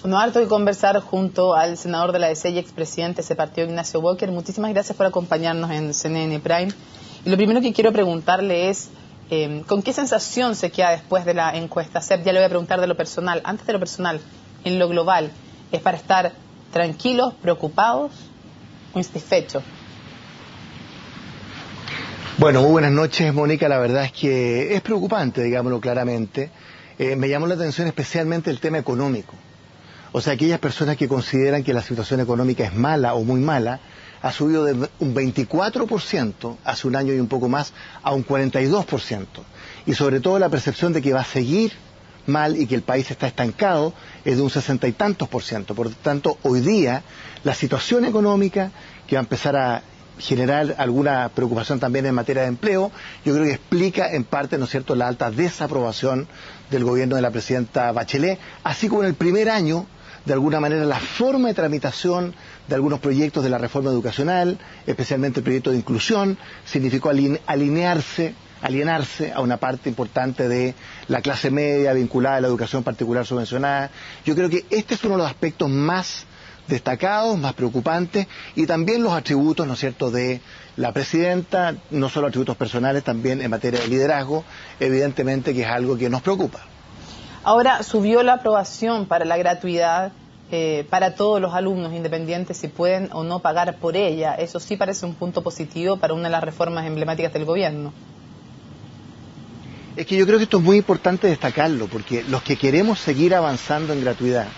Bueno, harto que conversar junto al senador de la DC y expresidente de ese partido, Ignacio Walker. Muchísimas gracias por acompañarnos en CNN Prime. Y lo primero que quiero preguntarle es, ¿con qué sensación se queda después de la encuesta CEP? Ya le voy a preguntar de lo personal. Antes de lo personal, en lo global, ¿es para estar tranquilos, preocupados o insatisfechos? Bueno, muy buenas noches, Mónica. La verdad es que es preocupante, digámoslo claramente. Me llamó la atención especialmente el tema económico. O sea, aquellas personas que consideran que la situación económica es mala o muy mala, ha subido de un 24% hace un año y un poco más a un 42%. Y sobre todo la percepción de que va a seguir mal y que el país está estancado es de un 60 y tantos %. Por lo tanto, hoy día la situación económica, que va a empezar a generar alguna preocupación también en materia de empleo, yo creo que explica en parte, ¿no es cierto?, la alta desaprobación del gobierno de la presidenta Bachelet, así como en el primer año, de alguna manera, la forma de tramitación de algunos proyectos de la reforma educacional, especialmente el proyecto de inclusión, significó alienarse a una parte importante de la clase media vinculada a la educación particular subvencionada. Yo creo que este es uno de los aspectos más destacados, más preocupantes, y también los atributos, ¿no es cierto?, de la presidenta, no solo atributos personales, también en materia de liderazgo, evidentemente que es algo que nos preocupa. Ahora, subió la aprobación para la gratuidad para todos los alumnos, independientes si pueden o no pagar por ella. Eso sí parece un punto positivo para una de las reformas emblemáticas del gobierno. Es que yo creo que esto es muy importante destacarlo, porque los que queremos seguir avanzando en gratuidad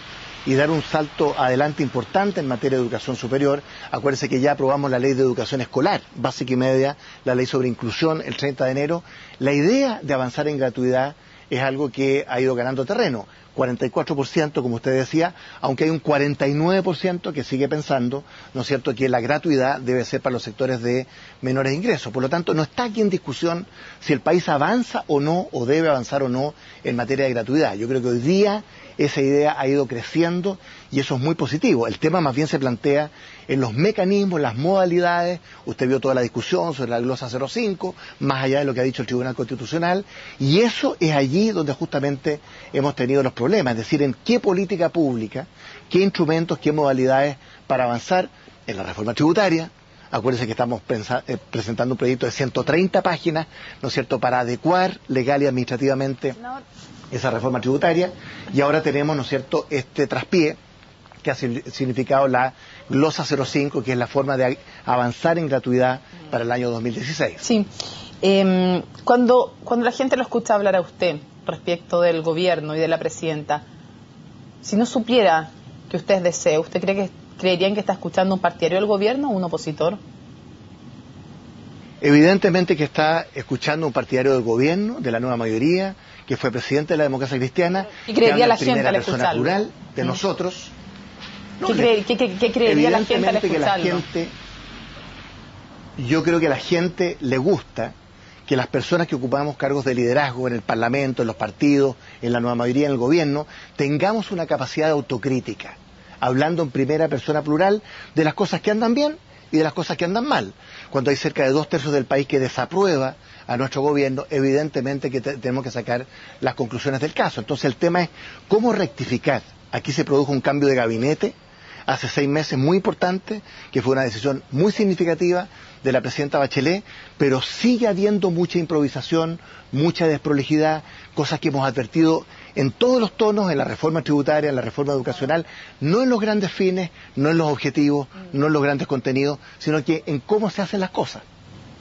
y dar un salto adelante importante en materia de educación superior, acuérdense que ya aprobamos la ley de educación escolar, básica y media, la ley sobre inclusión el 30 de enero, la idea de avanzar en gratuidad es algo que ha ido ganando terreno, 44% como usted decía, aunque hay un 49% que sigue pensando, ¿no es cierto?, que la gratuidad debe ser para los sectores de menores ingresos. Por lo tanto, no está aquí en discusión si el país avanza o no, o debe avanzar o no en materia de gratuidad. Yo creo que hoy día esa idea ha ido creciendo y eso es muy positivo. El tema más bien se plantea en los mecanismos, las modalidades. Usted vio toda la discusión sobre la glosa 05, más allá de lo que ha dicho el Tribunal Constitucional, y eso es allí donde justamente hemos tenido los problemas, es decir, en qué política pública, qué instrumentos, qué modalidades para avanzar en la reforma tributaria. Acuérdense que estamos presentando un proyecto de 130 páginas, ¿no es cierto?, para adecuar legal y administrativamente esa reforma tributaria, y ahora tenemos, ¿no es cierto?, este traspié que ha significado la glosa 05, que es la forma de avanzar en gratuidad para el año 2016. Sí, cuando la gente lo escucha hablar a usted respecto del gobierno y de la presidenta, si no supiera que usted es de C, ¿usted creerían que está escuchando un partidario del gobierno o un opositor? Evidentemente que está escuchando un partidario del gobierno, de la nueva mayoría, que fue presidente de la democracia cristiana, ¿y creería la gente primera al persona escucharlo? plural de nosotros. No, ¿Qué creería la gente al escucharlo? Yo creo que a la gente le gusta que las personas que ocupamos cargos de liderazgo en el Parlamento, en los partidos, en la nueva mayoría, en el gobierno, tengamos una capacidad de autocrítica, hablando en primera persona plural de las cosas que andan bien y de las cosas que andan mal. Cuando hay cerca de 2/3 del país que desaprueba a nuestro gobierno, evidentemente que tenemos que sacar las conclusiones del caso. Entonces el tema es cómo rectificar. Aquí se produjo un cambio de gabinete hace 6 meses muy importante, que fue una decisión muy significativa de la presidenta Bachelet, pero sigue habiendo mucha improvisación, mucha desprolijidad, cosas que hemos advertido en todos los tonos, en la reforma tributaria, en la reforma educacional, no en los grandes fines, no en los objetivos, no en los grandes contenidos, sino que en cómo se hacen las cosas.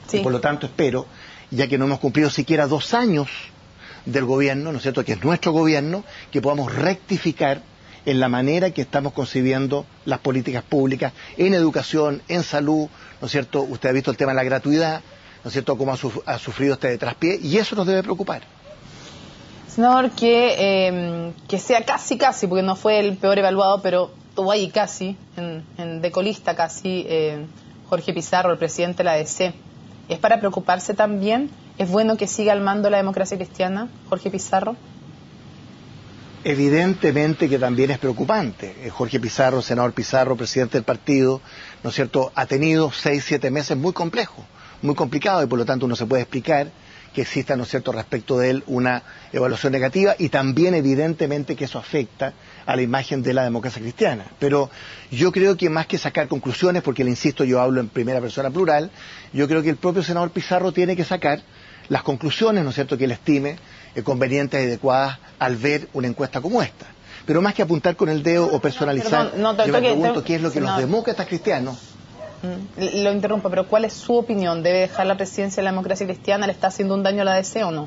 Sí. Y por lo tanto espero, ya que no hemos cumplido siquiera 2 años del gobierno, ¿no es cierto?, que es nuestro gobierno, que podamos rectificar en la manera que estamos concibiendo las políticas públicas en educación, en salud, ¿no es cierto? Usted ha visto el tema de la gratuidad, ¿no es cierto?, cómo ha sufrido este traspié, y eso nos debe preocupar. Senador, que sea casi, porque no fue el peor evaluado, pero estuvo ahí casi, de colista casi, Jorge Pizarro, el presidente de la DC. ¿Es para preocuparse también? ¿Es bueno que siga al mando la democracia cristiana, Jorge Pizarro? Evidentemente que también es preocupante. Jorge Pizarro, senador Pizarro, presidente del partido, ¿no es cierto?, ha tenido 6, 7 meses muy complejos, muy complicados, y por lo tanto uno se puede explicar que exista, ¿no es cierto?, respecto de él una evaluación negativa, y también evidentemente que eso afecta a la imagen de la democracia cristiana. Pero yo creo que más que sacar conclusiones, porque le insisto, yo hablo en primera persona plural, yo creo que el propio senador Pizarro tiene que sacar las conclusiones, ¿no es cierto?, que él estime convenientes y adecuadas al ver una encuesta como esta. Pero más que apuntar con el dedo o personalizar, yo me pregunto qué es lo que los demócratas cristianos... Lo interrumpo, pero ¿cuál es su opinión? ¿Debe dejar la presidencia de la democracia cristiana? ¿Le está haciendo un daño a la DC o no?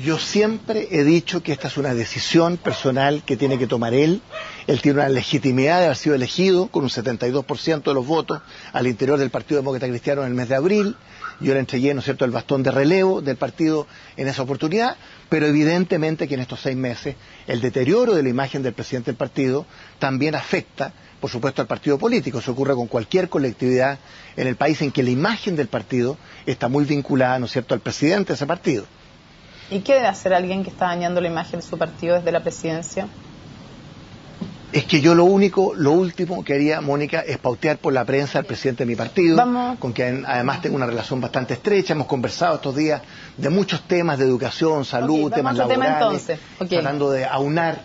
Yo siempre he dicho que esta es una decisión personal que tiene que tomar él. Él tiene una legitimidad de haber sido elegido con un 72% de los votos al interior del Partido Demócrata Cristiano en el mes de abril. Yo le entregué, ¿no es cierto?, el bastón de relevo del partido en esa oportunidad, pero evidentemente que en estos 6 meses el deterioro de la imagen del presidente del partido también afecta, por supuesto, al partido político. Eso ocurre con cualquier colectividad en el país en que la imagen del partido está muy vinculada, ¿no es cierto?, al presidente de ese partido. ¿Y qué debe hacer alguien que está dañando la imagen de su partido desde la presidencia? Es que yo lo último que haría, Mónica, es pautear por la prensa al presidente de mi partido, con quien además tengo una relación bastante estrecha. Hemos conversado estos días de muchos temas de educación, salud, temas laborales, tratando de aunar.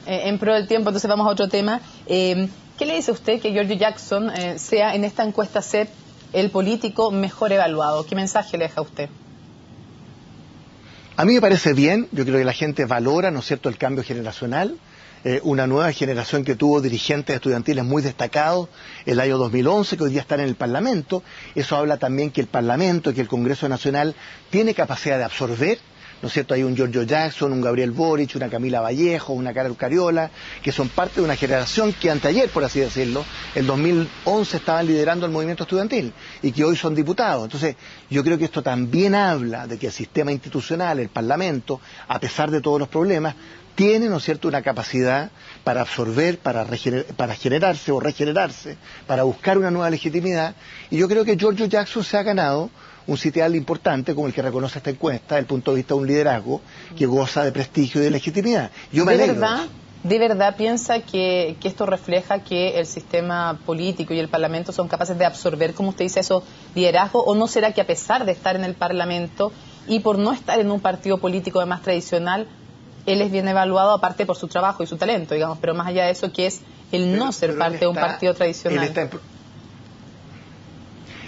En pro del tiempo, entonces vamos a otro tema. ¿Qué le dice usted que Giorgio Jackson sea en esta encuesta CEP el político mejor evaluado? ¿Qué mensaje le deja a usted? A mí me parece bien. Yo creo que la gente valora, ¿no es cierto?, el cambio generacional. Una nueva generación que tuvo dirigentes estudiantiles muy destacados el año 2011, que hoy día están en el Parlamento. Eso habla también que el Parlamento, que el Congreso Nacional tiene capacidad de absorber, ¿no es cierto? Hay un Giorgio Jackson, un Gabriel Boric, una Camila Vallejo, una Carol Cariola, que son parte de una generación que anteayer, por así decirlo, en 2011 estaban liderando el movimiento estudiantil y que hoy son diputados. Entonces, yo creo que esto también habla de que el sistema institucional, el Parlamento, a pesar de todos los problemas, tiene, ¿no es cierto?, una capacidad para absorber, para generarse o regenerarse, para buscar una nueva legitimidad. Y yo creo que Giorgio Jackson se ha ganado un sitial importante como el que reconoce esta encuesta, desde el punto de vista de un liderazgo que goza de prestigio y de legitimidad. Yo me alegro. ¿De verdad piensa que esto refleja que el sistema político y el Parlamento son capaces de absorber, como usted dice, esos liderazgos? ¿O no será que a pesar de estar en el Parlamento y por no estar en un partido político de más tradicional, él es bien evaluado, aparte por su trabajo y su talento, digamos, pero más allá de eso, que es el no ser parte de un partido tradicional?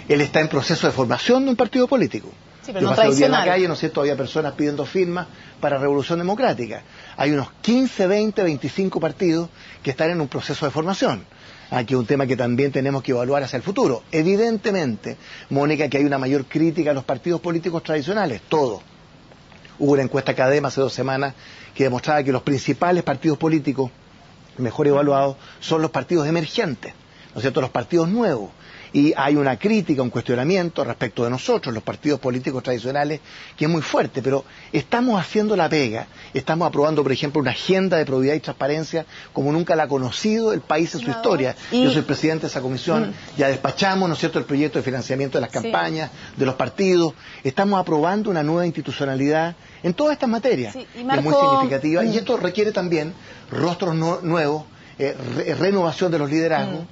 Él está en proceso de formación de un partido político. Sí, pero no tradicional. Hoy día en la calle, ¿no es cierto?, había personas pidiendo firmas para Revolución Democrática. Hay unos 15, 20, 25 partidos que están en un proceso de formación. Aquí es un tema que también tenemos que evaluar hacia el futuro. Evidentemente, Mónica, que hay una mayor crítica a los partidos políticos tradicionales, todo. Hubo una encuesta Cadema hace 2 semanas que demostraba que los principales partidos políticos mejor evaluados son los partidos emergentes, ¿no es cierto?, los partidos nuevos. Y hay una crítica, un cuestionamiento respecto de nosotros, los partidos políticos tradicionales, que es muy fuerte, pero estamos haciendo la pega, estamos aprobando, por ejemplo, una agenda de probidad y transparencia como nunca la ha conocido el país en su historia. Yo soy presidente de esa comisión, ya despachamos, ¿no es cierto?, el proyecto de financiamiento de las campañas, de los partidos, estamos aprobando una nueva institucionalidad en todas estas materias, que es muy significativa, y esto requiere también rostros nuevos, renovación de los liderazgos.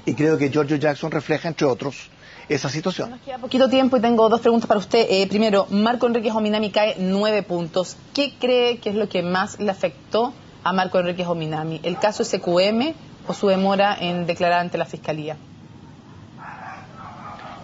Y creo que Giorgio Jackson refleja, entre otros, esa situación. Nos queda poquito tiempo y tengo 2 preguntas para usted. Primero, Marco Enríquez Ominami cae 9 puntos. ¿Qué cree que es lo que más le afectó a Marco Enríquez Ominami? ¿El caso SQM o su demora en declarar ante la Fiscalía?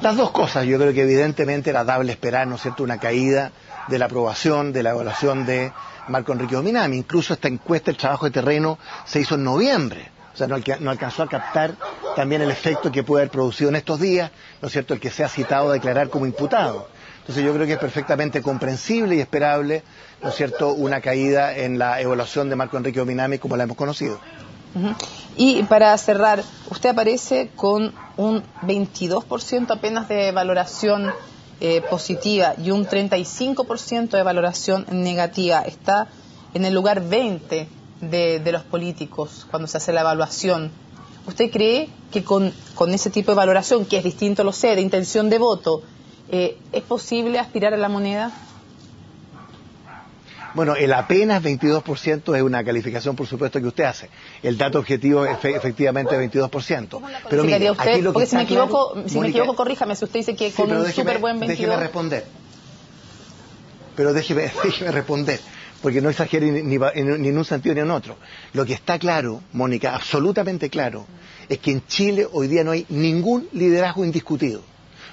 Las dos cosas. Yo creo que evidentemente era dable esperar, ¿no es cierto?, una caída de la aprobación, de la evaluación de Marco Enríquez Ominami. Incluso esta encuesta, el trabajo de terreno, se hizo en noviembre. O sea, no alcanzó a captar también el efecto que puede haber producido en estos días, ¿no es cierto?, el que sea citado a declarar como imputado. Entonces yo creo que es perfectamente comprensible y esperable, ¿no es cierto?, una caída en la evaluación de Marco Enríquez Ominami como la hemos conocido. Y para cerrar, usted aparece con un 22% apenas de valoración positiva y un 35% de valoración negativa. Está en el lugar 20 de los políticos cuando se hace la evaluación. ¿Usted cree que con ese tipo de valoración, que es distinto, lo sé, de intención de voto, es posible aspirar a la moneda? Bueno, el apenas 22% es una calificación, por supuesto, que usted hace. El dato objetivo es efectivamente 22%. Pero mire, aquí lo que porque si me equivoco, corríjame, si usted dice que con un súper buen 22%... Déjeme responder. pero déjeme responder, porque no exagere ni en un sentido ni en otro. Lo que está claro, Mónica, absolutamente claro, es que en Chile hoy día no hay ningún liderazgo indiscutido.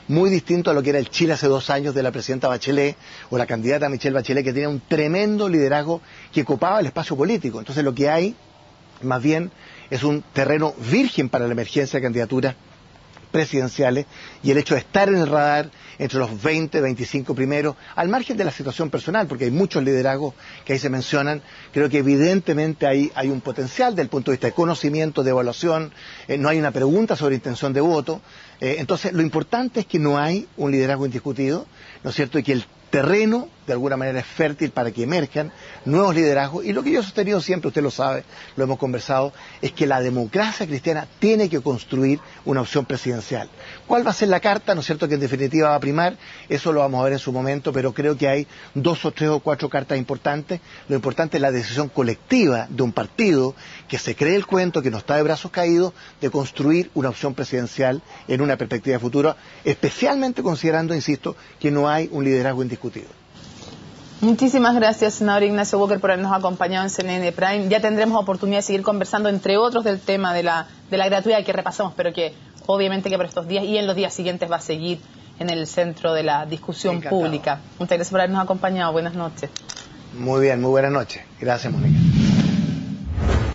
Muy distinto a lo que era el Chile hace 2 años de la presidenta Bachelet o la candidata Michelle Bachelet, que tenía un tremendo liderazgo que copaba el espacio político. Entonces lo que hay, más bien, es un terreno virgen para la emergencia de candidaturas presidenciales, y el hecho de estar en el radar entre los 20, 25 primeros, al margen de la situación personal, porque hay muchos liderazgos que ahí se mencionan, creo que evidentemente hay un potencial desde el punto de vista de conocimiento, de evaluación, no hay una pregunta sobre intención de voto, entonces lo importante es que no hay un liderazgo indiscutido, ¿no es cierto?, y que el terreno de alguna manera es fértil para que emerjan nuevos liderazgos, y lo que yo he sostenido siempre, usted lo sabe, lo hemos conversado, es que la democracia cristiana tiene que construir una opción presidencial. ¿Cuál va a ser la carta? ¿No es cierto?, que en definitiva va a primar, eso lo vamos a ver en su momento, pero creo que hay 2 o 3 o 4 cartas importantes. Lo importante es la decisión colectiva de un partido que se cree el cuento, que no está de brazos caídos, de construir una opción presidencial en una perspectiva futura, especialmente considerando, insisto, que no hay un liderazgo indiscutido. Muchísimas gracias, senador Ignacio Walker, por habernos acompañado en CNN Prime. Ya tendremos oportunidad de seguir conversando, entre otros, del tema de la gratuidad que repasamos, pero que obviamente que por estos días y en los días siguientes va a seguir en el centro de la discusión pública. Muchas gracias por habernos acompañado. Buenas noches. Muy bien, muy buenas noches. Gracias, Mónica.